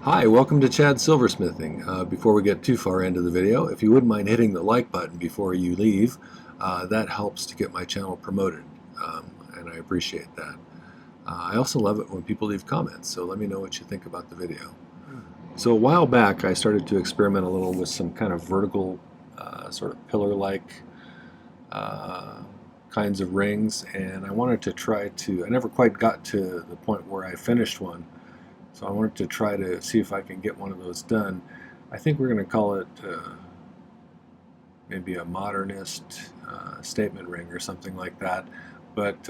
Hi, welcome to Chad's Silversmithing. Before we get too far into the video, if you wouldn't mind hitting the like button before you leave, that helps to get my channel promoted, and I appreciate that. I also love it when people leave comments, so let me know what you think about the video. So a while back I started to experiment a little with some kind of vertical, sort of pillar-like kinds of rings, and I wanted to try to, I never quite got to the point where I finished one. So I wanted to try to see if I can get one of those done. I think we're going to call it maybe a modernist statement ring or something like that. But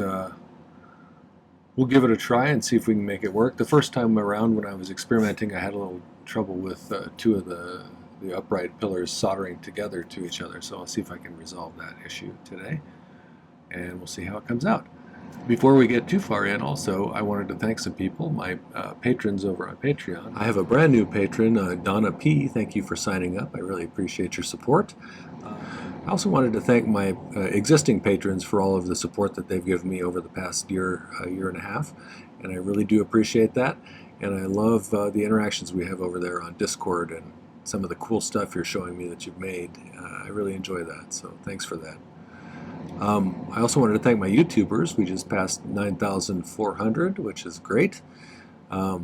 we'll give it a try and see if we can make it work. The first time around when I was experimenting, I had a little trouble with two of the upright pillars soldering together to each other. So I'll see if I can resolve that issue today. And we'll see how it comes out. Before we get too far in, also, I wanted to thank some people, my patrons over on Patreon. I have a brand new patron, Donna P. Thank you for signing up. I really appreciate your support. I also wanted to thank my existing patrons for all of the support that they've given me over the past year and a half, and I really do appreciate that. And I love the interactions we have over there on Discord and some of the cool stuff you're showing me that you've made. I really enjoy that, so thanks for that. I also wanted to thank my YouTubers. We just passed 9,400, which is great. I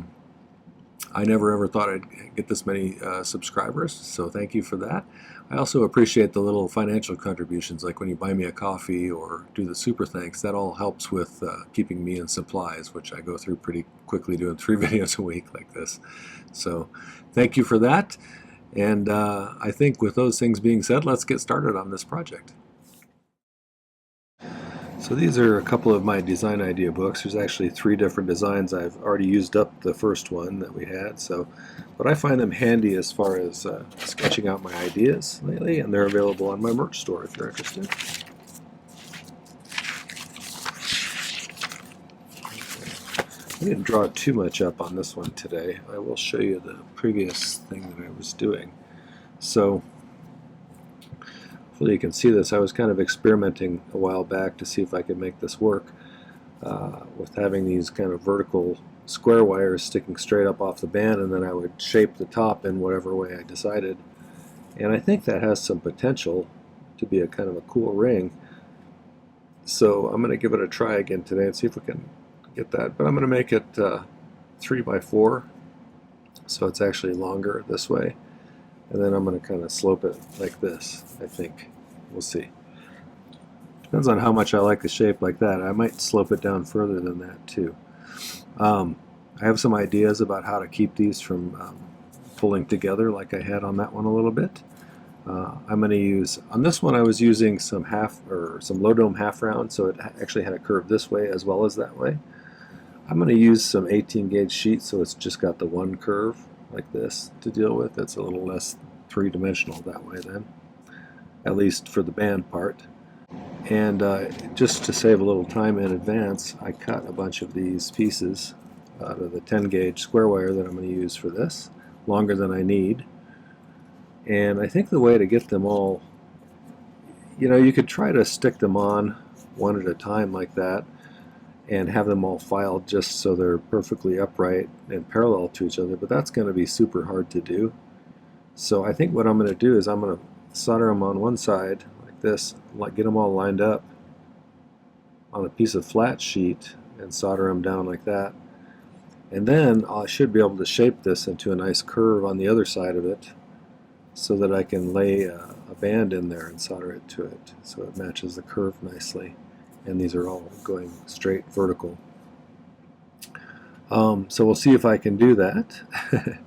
never ever thought I'd get this many subscribers, so thank you for that. I also appreciate the little financial contributions, like when you buy me a coffee or do the super thanks. That all helps with keeping me in supplies, which I go through pretty quickly doing 3 videos a week like this. So thank you for that. And I think with those things being said, let's get started on this project. So these are a couple of my design idea books. There's actually 3 different designs. I've already used up the first one that we had, but I find them handy as far as sketching out my ideas lately, and they're available on my merch store if you're interested. I didn't draw too much up on this one today. I will show you the previous thing that I was doing. So hopefully you can see this. I was kind of experimenting a while back to see if I could make this work with having these kind of vertical square wires sticking straight up off the band, and then I would shape the top in whatever way I decided. And I think that has some potential to be a kind of a cool ring. So I'm going to give it a try again today and see if we can get that. But I'm going to make it 3x4, so it's actually longer this way. And then I'm going to kind of slope it like this, I think. We'll see. Depends on how much I like the shape like that. I might slope it down further than that too. I have some ideas about how to keep these from pulling together like I had on that one a little bit. I'm going to use, on this one I was using some low dome half round, so it actually had a curve this way as well as that way. I'm going to use some 18 gauge sheet, so it's just got the one curve like this to deal with. It's a little less three-dimensional that way then, at least for the band part. And just to save a little time in advance, I cut a bunch of these pieces out of the 10 gauge square wire that I'm going to use for this, longer than I need. And I think the way to get them all, you could try to stick them on one at a time like that and have them all filed just so they're perfectly upright and parallel to each other, but that's going to be super hard to do. So I think what I'm going to do is I'm going to solder them on one side like this, get them all lined up on a piece of flat sheet and solder them down like that. And then I should be able to shape this into a nice curve on the other side of it so that I can lay a band in there and solder it to it so it matches the curve nicely. And these are all going straight vertical. So we'll see if I can do that.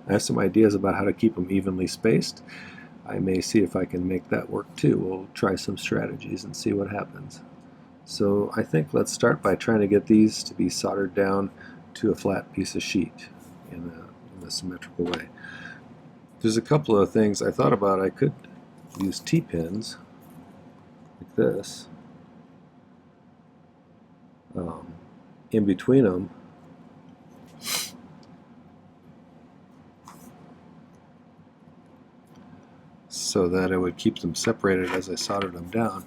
I have some ideas about how to keep them evenly spaced. I may see if I can make that work too. We'll try some strategies and see what happens. So I think let's start by trying to get these to be soldered down to a flat piece of sheet in a symmetrical way. There's a couple of things I thought about. I could use T-pins like this in between them, so that I would keep them separated as I soldered them down.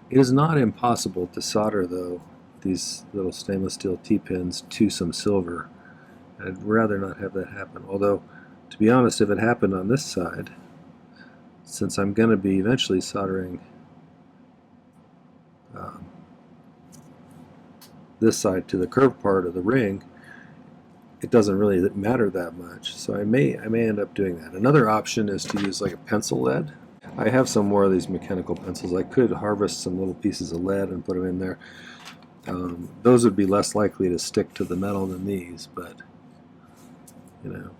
It is not impossible to solder, though, these little stainless steel T-pins to some silver. I'd rather not have that happen, although To be honest, if it happened on this side, since I'm going to be eventually soldering um, this side to the curved part of the ring, it doesn't really matter that much. So I may end up doing that. Another option is to use like a pencil lead. I have some more of these mechanical pencils. I could harvest some little pieces of lead and put them in there. Those would be less likely to stick to the metal than these, but you know.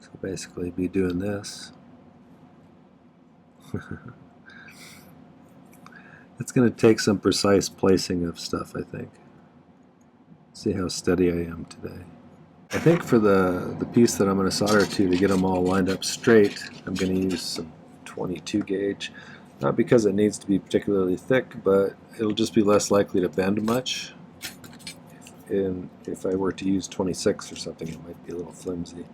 So basically be doing this. It's going to take some precise placing of stuff, I think. See how steady I am today. I think for the piece that I'm going to solder to get them all lined up straight, I'm going to use some 22 gauge. Not because it needs to be particularly thick, but it'll just be less likely to bend much. And if I were to use 26 or something, it might be a little flimsy.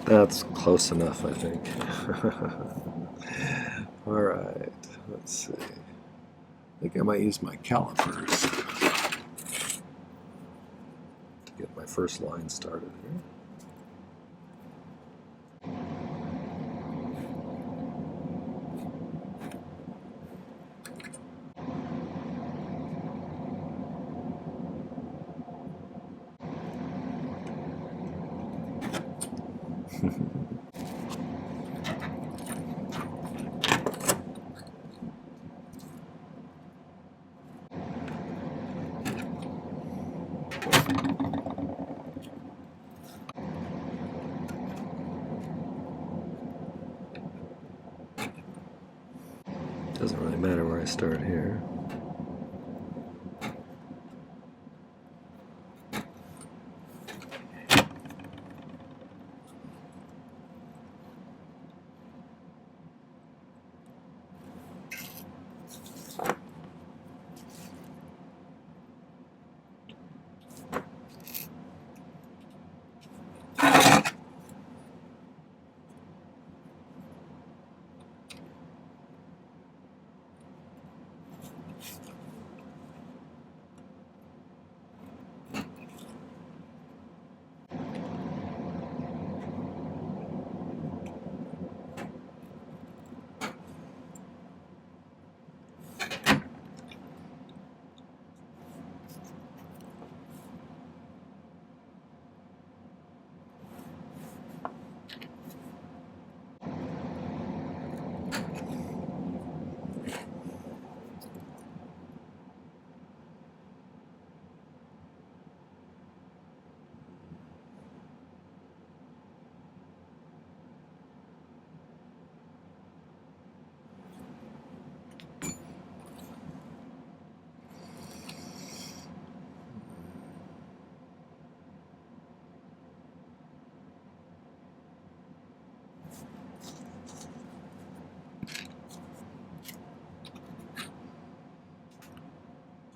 That's close enough, I think. Alright, let's see. I think I might use my calipers to get my first line started here. Doesn't really matter where I start here.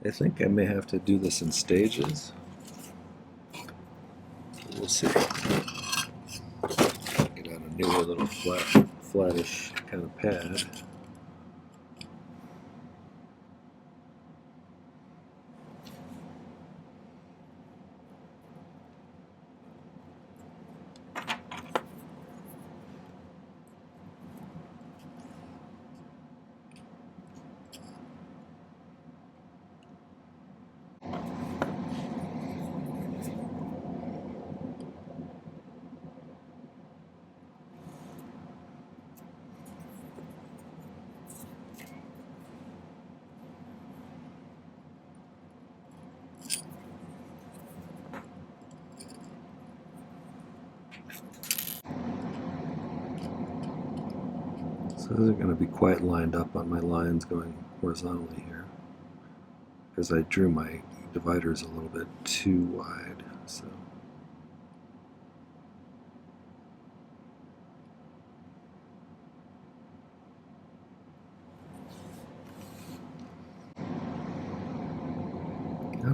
I think I may have to do this in stages. We'll see. Get out a newer little flattish kind of pad. So those are going to be quite lined up on my lines going horizontally here, because I drew my dividers a little bit too wide. So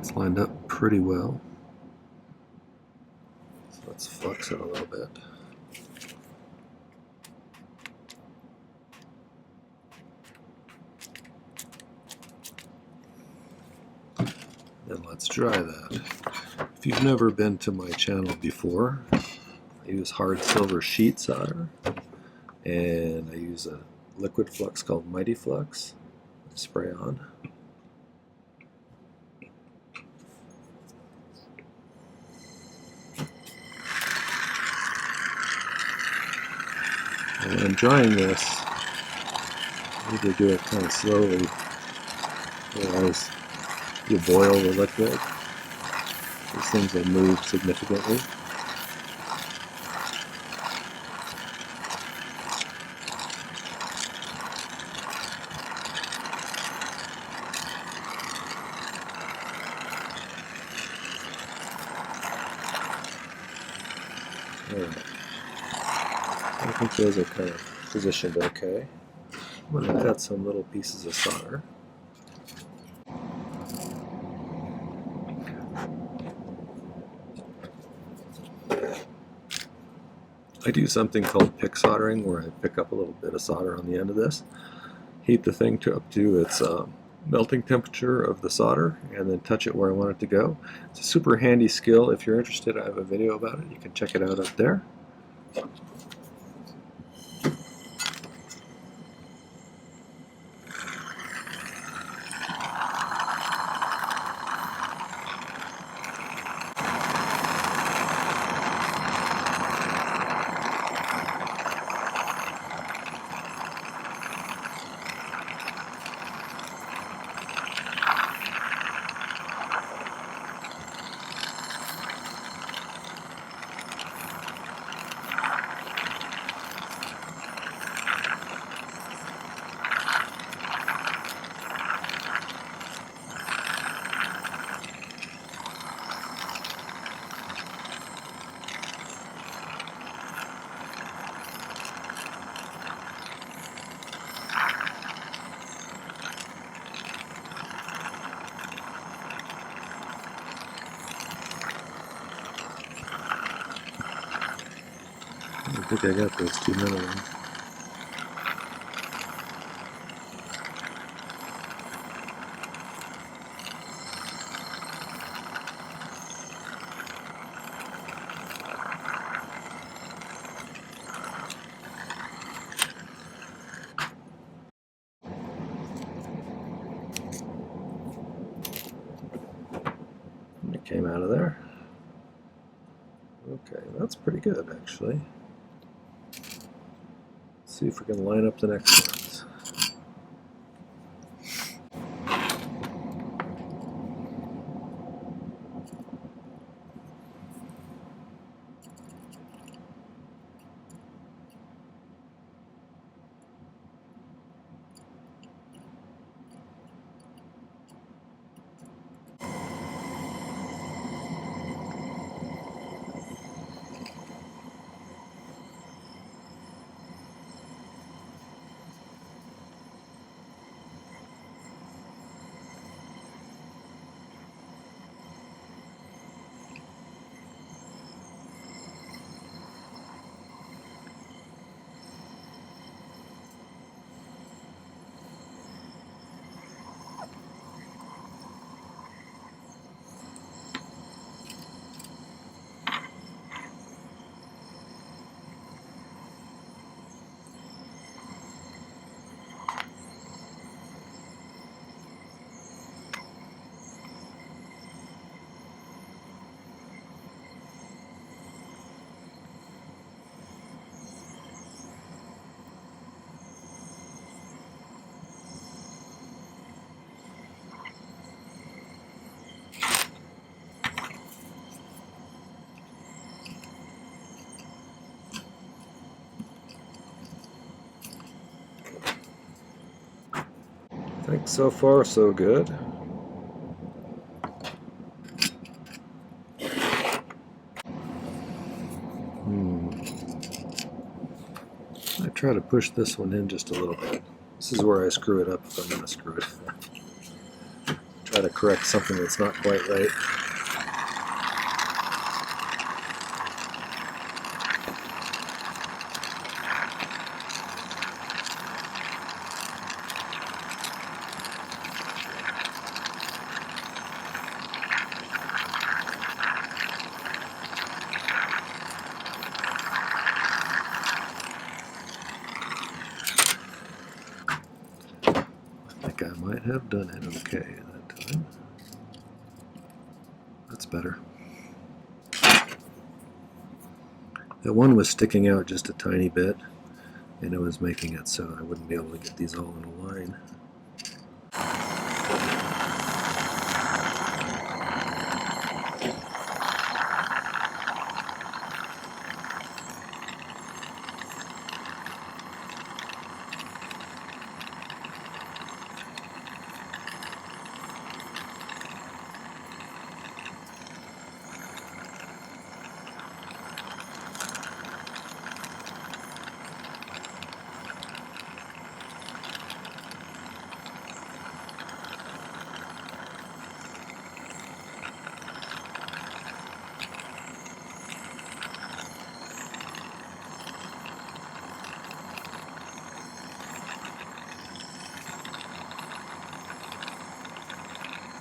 That's lined up pretty well. So let's flux it a little bit. Then let's dry that. If you've never been to my channel before, I use hard silver sheet solder, and I use a liquid flux called My-T-Flux. Spray on. And when I'm drying this, I need to do it kind of slowly, otherwise you boil the liquid. These things will move significantly. Alright. I think those are kind of positioned okay. I'm going to cut some little pieces of solder. I do something called pick soldering, where I pick up a little bit of solder on the end of this, heat the thing up to its melting temperature of the solder, and then touch it where I want it to go. It's a super handy skill. If you're interested, I have a video about it. You can check it out up there. I think I got those two middle ones. And it came out of there. Okay, that's pretty good actually. Let's see if we can line up the next ones. I think so far so good. I try to push this one in just a little bit. This is where I screw it up if I'm going to screw it. try to correct something that's not quite right. I think I might have done it okay that time. That's better. That one was sticking out just a tiny bit, and it was making it so I wouldn't be able to get these all in a line.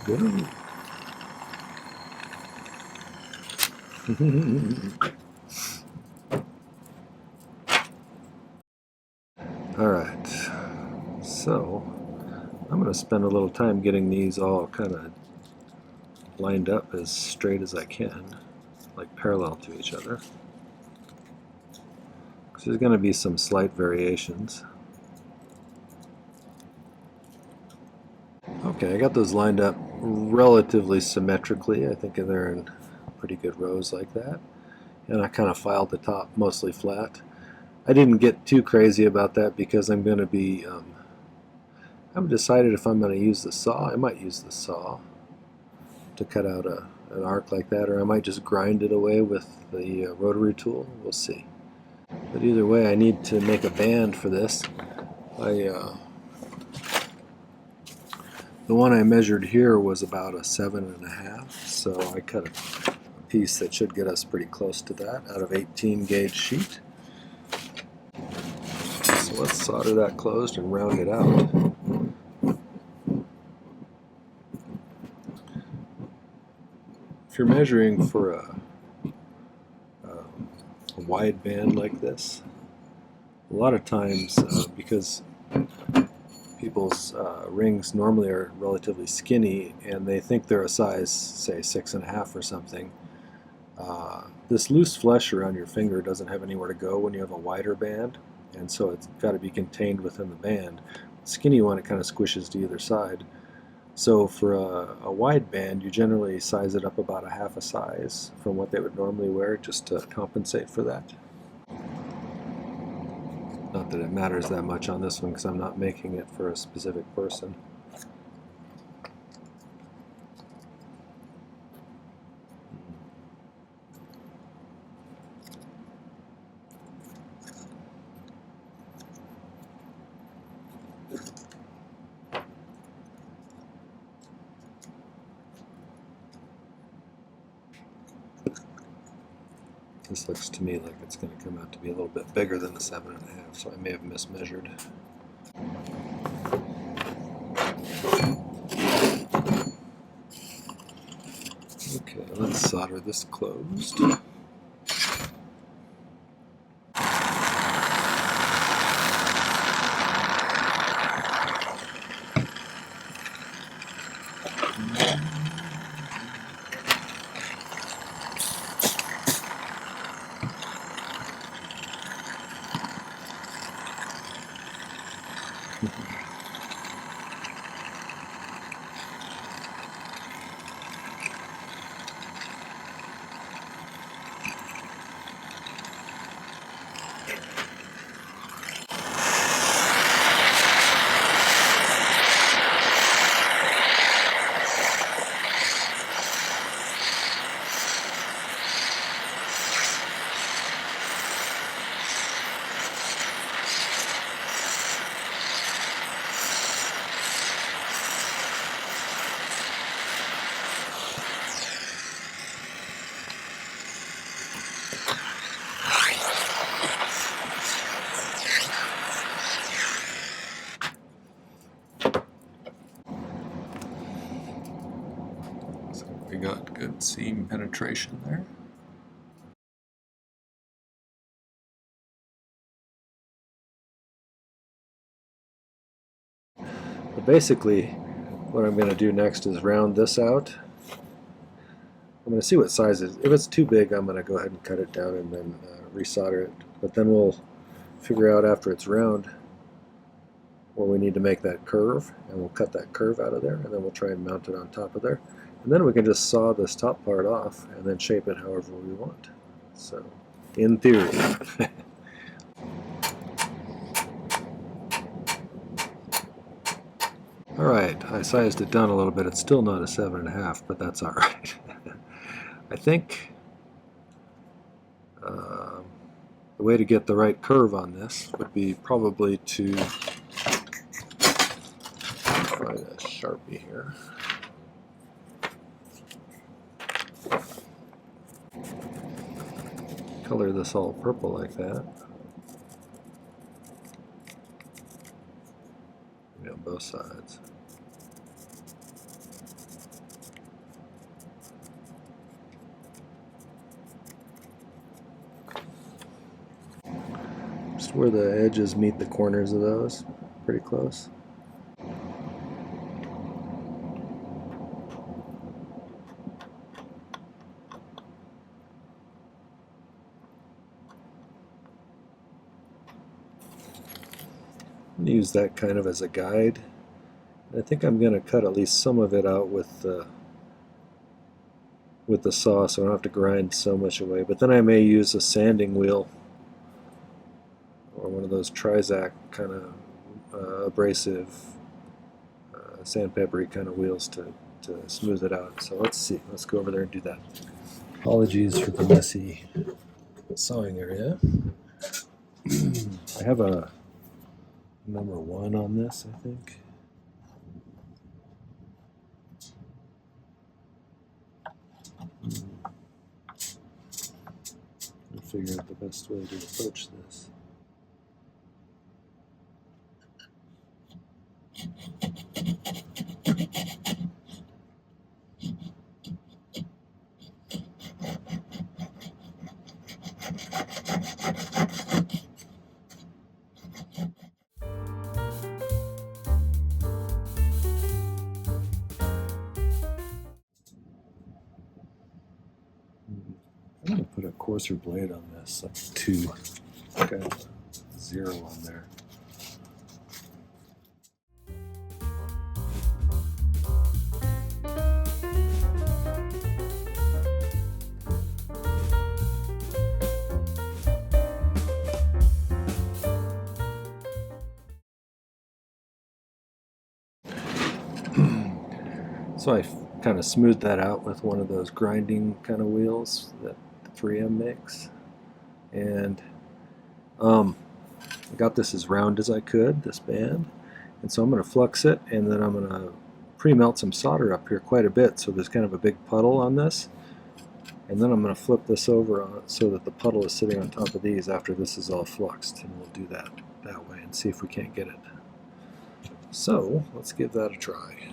Go. Alright, so I'm going to spend a little time getting these all kind of lined up as straight as I can, like parallel to each other. So there's going to be some slight variations. Okay, I got those lined up relatively symmetrically. I think they're in pretty good rows like that. And I kind of filed the top mostly flat. I didn't get too crazy about that because I'm going to be, I haven't decided if I'm going to use the saw. I might use the saw to cut out an arc like that, or I might just grind it away with the rotary tool. We'll see. But either way, I need to make a band for this. The one I measured here was about a 7.5, so I cut a piece that should get us pretty close to that out of 18 gauge sheet. So let's solder that closed and round it out. If you're measuring for a wide band like this, a lot of times because people's rings normally are relatively skinny and they think they're a size, say, 6.5 or something, this loose flesh around your finger doesn't have anywhere to go when you have a wider band, and so it's got to be contained within the band. The skinny one, it kind of squishes to either side. So for a wide band, you generally size it up about a half a size from what they would normally wear just to compensate for that. Not that it matters that much on this one because I'm not making it for a specific person. This looks to me like it's going to come out to be a little bit bigger than the 7.5, so I may have mismeasured. Okay, let's solder this closed. We got good seam penetration there. But basically, what I'm going to do next is round this out. I'm going to see what size it is. If it's too big, I'm going to go ahead and cut it down and then resolder it. But then we'll figure out after it's round where we need to make that curve, and we'll cut that curve out of there, and then we'll try and mount it on top of there. And then we can just saw this top part off and then shape it however we want. So, in theory. Alright, I sized it down a little bit. It's still not a 7.5, but that's alright. I think the way to get the right curve on this would be probably to find a Sharpie here. Color this all purple like that. On both sides. Just where the edges meet the corners of those, pretty close. Use that kind of as a guide. I think I'm going to cut at least some of it out with the saw, so I don't have to grind so much away. But then I may use a sanding wheel or one of those Trizac kind of abrasive, sandpapery kind of wheels to smooth it out. So let's see. Let's go over there and do that. Apologies for the messy sawing area. I have a number 1 on this, I think. I'll figure out the best way to approach this. I'm going to put a coarser blade on this, like 2, kind of 0 on there. So I kind of smoothed that out with one of those grinding kind of wheels that 3M makes, and I got this as round as I could, this band, and so I'm going to flux it, and then I'm going to pre-melt some solder up here quite a bit, so there's kind of a big puddle on this, and then I'm going to flip this over on it so that the puddle is sitting on top of these after this is all fluxed, and we'll do that way and see if we can't get it. So let's give that a try.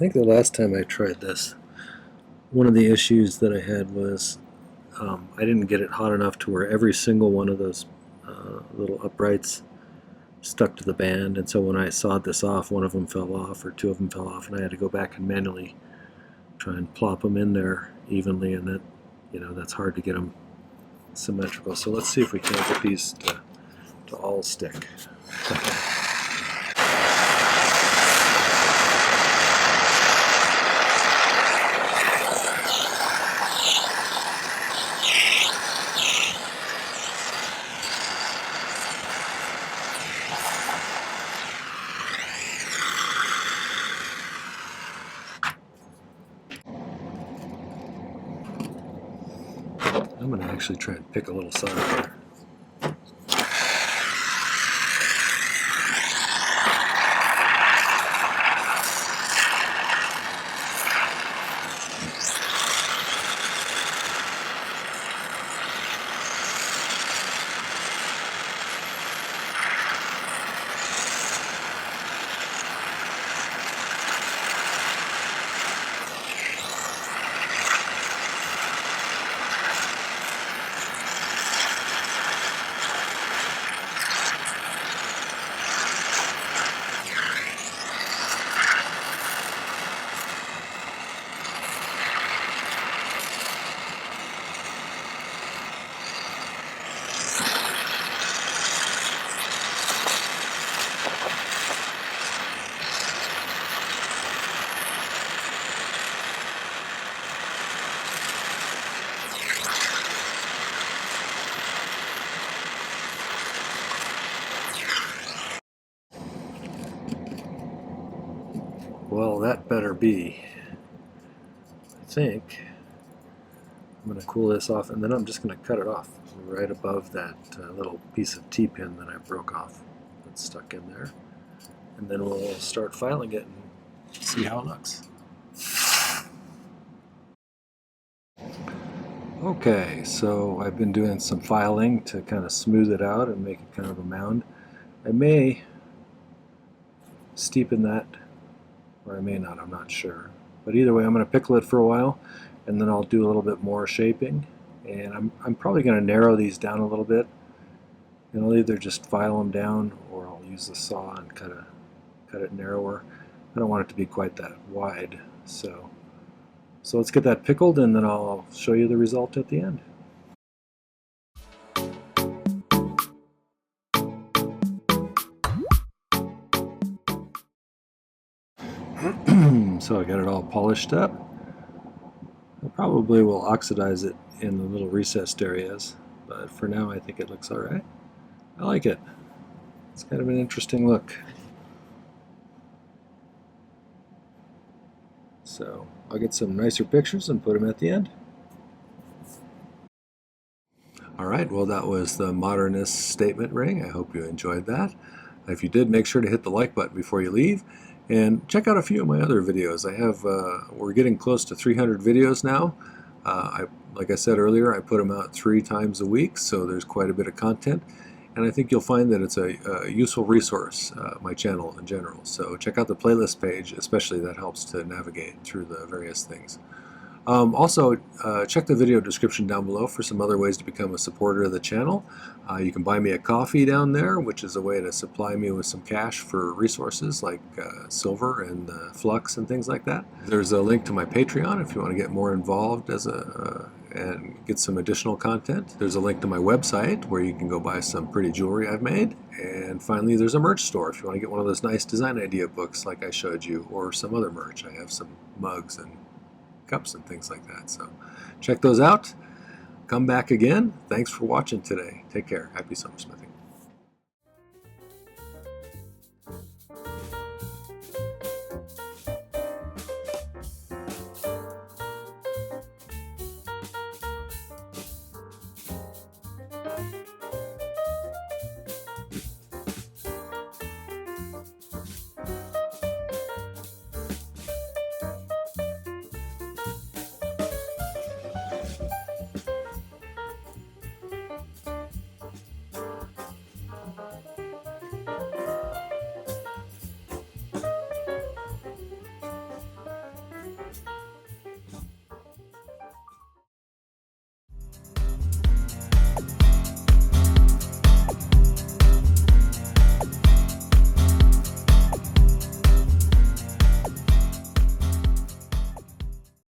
think the last time I tried this, one of the issues that I had was I didn't get it hot enough to where every single one of those little uprights stuck to the band, and so when I sawed this off, one of them fell off or two of them fell off, and I had to go back and manually try and plop them in there evenly, and that, that's hard to get them symmetrical. So let's see if we can't get these to all stick. I'm going to actually try and pick a little solder here. Well, that better be. I think I'm going to cool this off, and then I'm just going to cut it off right above that little piece of T-pin that I broke off that's stuck in there. And then we'll start filing it and see how it looks. Okay, so I've been doing some filing to kind of smooth it out and make it kind of a mound. I may steepen that, or I may not, I'm not sure. But either way, I'm going to pickle it for a while, and then I'll do a little bit more shaping. And I'm probably going to narrow these down a little bit. And I'll either just file them down, or I'll use the saw and cut it narrower. I don't want it to be quite that wide. So let's get that pickled, and then I'll show you the result at the end. So I got it all polished up. I probably will oxidize it in the little recessed areas, but for now I think it looks alright. I like it. It's kind of an interesting look. So I'll get some nicer pictures and put them at the end. Alright, well, that was the Modernist statement ring. I hope you enjoyed that. If you did, make sure to hit the like button before you leave. And check out a few of my other videos. I have, we're getting close to 300 videos now. Like I said earlier, I put them out 3 times a week, so there's quite a bit of content. And I think you'll find that it's a useful resource, my channel in general. So check out the playlist page, especially. That helps to navigate through the various things. Also, check the video description down below for some other ways to become a supporter of the channel. You can buy me a coffee down there, which is a way to supply me with some cash for resources like silver and flux and things like that. There's a link to my Patreon if you want to get more involved and get some additional content. There's a link to my website where you can go buy some pretty jewelry I've made. And finally, there's a merch store if you want to get one of those nice design idea books like I showed you, or some other merch. I have some mugs and cups and things like that. So check those out. Come back again. Thanks for watching today. Take care. Happy silversmithing.